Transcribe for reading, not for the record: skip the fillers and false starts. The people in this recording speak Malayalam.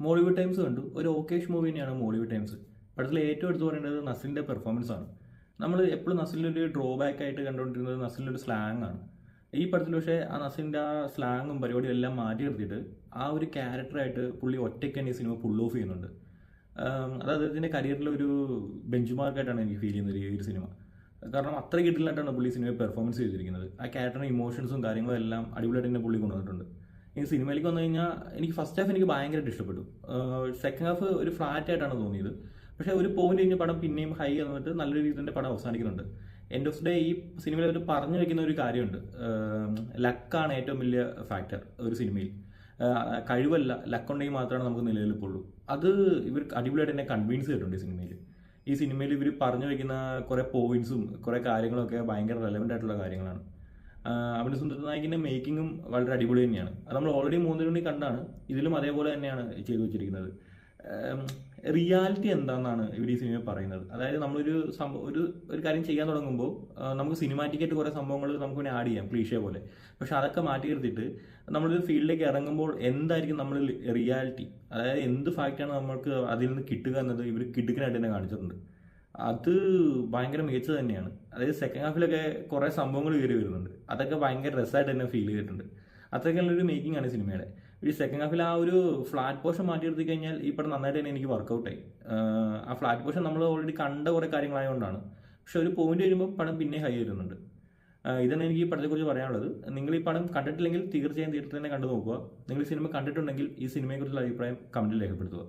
മോളിവുഡ് ടൈംസ് കണ്ടു. ഒരു ഓക്കേഷ് മൂവി തന്നെയാണ് മോളിവുഡ് ടൈംസ്. പടത്തിൽ ഏറ്റവും എടുത്തു പറയേണ്ടത് നസ്ലിൻ്റെ പെർഫോമൻസ് ആണ്. നമ്മൾ എപ്പോഴും നസ്ലിൻ്റെ ഒരു ഡ്രോബാക്ക് ആയിട്ട് കണ്ടുകൊണ്ടിരുന്നത് നസ്ലിൻ്റെ ഒരു സ്ലാങ് ആണ്. ഈ പടത്തിൽ പക്ഷേ ആ നസ്ലിൻ്റെ ആ സ്ലാങ്ങും പരിപാടിയും എല്ലാം മാറ്റി നിർത്തിയിട്ട് ആ ഒരു ക്യാരക്ടറായിട്ട് പുള്ളി ഒറ്റയ്ക്ക് തന്നെ ഈ സിനിമ പുൾ ഓഫ് ചെയ്യുന്നുണ്ട്. അത് അദ്ദേഹത്തിൻ്റെ കരിയറിലെ ഒരു ബെഞ്ച് മാർക്കായിട്ടാണ് എനിക്ക് ഫീൽ ചെയ്യുന്നത് ഈ ഒരു സിനിമ. കാരണം അത്ര കിട്ടില്ലായിട്ടാണ് പുള്ളി സിനിമയെ പെർഫോമൻസ് ചെയ്തിരിക്കുന്നത്. ആ ക്യാരക്ടറിൻ്റെ ഇമോഷൻസും കാര്യങ്ങളും എല്ലാം അടിപൊളിയായിട്ട് തന്നെ പുള്ളി കൊണ്ടുവന്നിട്ടുണ്ട്. ഈ സിനിമയിലേക്ക് വന്നു കഴിഞ്ഞാൽ എനിക്ക് ഫസ്റ്റ് ഹാഫ് എനിക്ക് ഭയങ്കരമായിട്ട് ഇഷ്ടപ്പെട്ടു. സെക്കൻഡ് ഹാഫ് ഒരു ഫ്ലാറ്റ് ആയിട്ടാണ് തോന്നിയത്. പക്ഷേ ഒരു പോയിന്റ് കഴിഞ്ഞ പടം പിന്നെയും ഹൈ വന്നിട്ട് നല്ലൊരു രീതിയിൽ തന്നെ പടം അവസാനിക്കുന്നുണ്ട്. എൻഡ് ഓഫ് ഡേ ഈ സിനിമയിൽ അവർ പറഞ്ഞു വെക്കുന്ന ഒരു കാര്യമുണ്ട്. ലക്കാണ് ഏറ്റവും വലിയ ഫാക്ടർ ഒരു സിനിമയിൽ. കഴിവല്ല, ലക്കുണ്ടെങ്കിൽ മാത്രമാണ് നമുക്ക് നിലനിൽപ്പുള്ളൂ. അത് ഇവർ അടിപൊളിയായിട്ട് എന്നെ കൺവിൻസ് ചെയ്തിട്ടുണ്ട് ഈ സിനിമയിൽ. ഈ സിനിമയിൽ ഇവർ പറഞ്ഞു വെക്കുന്ന കുറേ പോയിന്റ്സും കുറേ കാര്യങ്ങളൊക്കെ ഭയങ്കര റെലവൻ്റ് ആയിട്ടുള്ള കാര്യങ്ങളാണ്. അവൻ്റെ സുന്ദര നായകൻ്റെ മേക്കിങ്ങും വളരെ അടിപൊളി തന്നെയാണ്. അത് നമ്മൾ ഓൾറെഡി 3 മണി കണ്ടാണ്. ഇതിലും അതേപോലെ തന്നെയാണ് ചെയ്തു വെച്ചിരിക്കുന്നത്. റിയാലിറ്റി എന്താണെന്നാണ് ഇവർ ഈ സിനിമ പറയുന്നത്. അതായത് നമ്മളൊരു ഒരു കാര്യം ചെയ്യാൻ തുടങ്ങുമ്പോൾ നമുക്ക് സിനിമാറ്റിക്കായിട്ട് കുറേ സംഭവങ്ങൾ നമുക്ക് വേണ്ടി ആഡ് ചെയ്യാം, ക്ലീഷേ പോലെ. പക്ഷെ അതൊക്കെ മാറ്റി നിർത്തിയിട്ട് നമ്മളൊരു ഫീൽഡിലേക്ക് ഇറങ്ങുമ്പോൾ എന്തായിരിക്കും നമ്മൾ റിയാലിറ്റി, അതായത് എന്ത് ഫാക്റ്റാണ് നമ്മൾക്ക് അതിൽ നിന്ന് കിട്ടുക എന്നത് ഇവർ കിടുക്കനായിട്ട് തന്നെ കാണിച്ചിട്ടുണ്ട്. അത് ഭയങ്കര മികച്ചത് തന്നെയാണ്. അതായത് സെക്കൻഡ് ഹാഫിലൊക്കെ കുറേ സംഭവങ്ങൾ കയറി വരുന്നുണ്ട്. അതൊക്കെ ഭയങ്കര രസമായിട്ട് തന്നെ ഫീൽ ചെയ്തിട്ടുണ്ട്. അത്രയ്ക്കുള്ളൊരു മേക്കിംഗ് ആണ് സിനിമയുടെ. ഈ സെക്കൻഡ് ഹാഫിൽ ആ ഒരു ഫ്ലാറ്റ് പോർഷൻ മാറ്റി നിർത്തി കഴിഞ്ഞാൽ ഈ പടം നന്നായിട്ട് തന്നെ എനിക്ക് വർക്കൗട്ടായി. ആ ഫ്ലാറ്റ് പോർഷൻ നമ്മൾ ഓൾറെഡി കണ്ട കുറേ കാര്യങ്ങളായതുകൊണ്ടാണ്. പക്ഷെ ഒരു പോയിന്റ് വരുമ്പോൾ പടം പിന്നെ ഹൈ വരുന്നുണ്ട്. ഇതാണ് എനിക്ക് ഈ പടത്തെക്കുറിച്ച് പറയാനുള്ളത്. നിങ്ങൾ ഈ പടം കണ്ടിട്ടില്ലെങ്കിൽ തീർച്ചയായും തന്നെ കണ്ടു നോക്കുക. നിങ്ങൾ ഈ സിനിമ കണ്ടിട്ടുണ്ടെങ്കിൽ ഈ സിനിമയെക്കുറിച്ചുള്ള അഭിപ്രായം കമൻറ്റിൽ രേഖപ്പെടുത്തുക.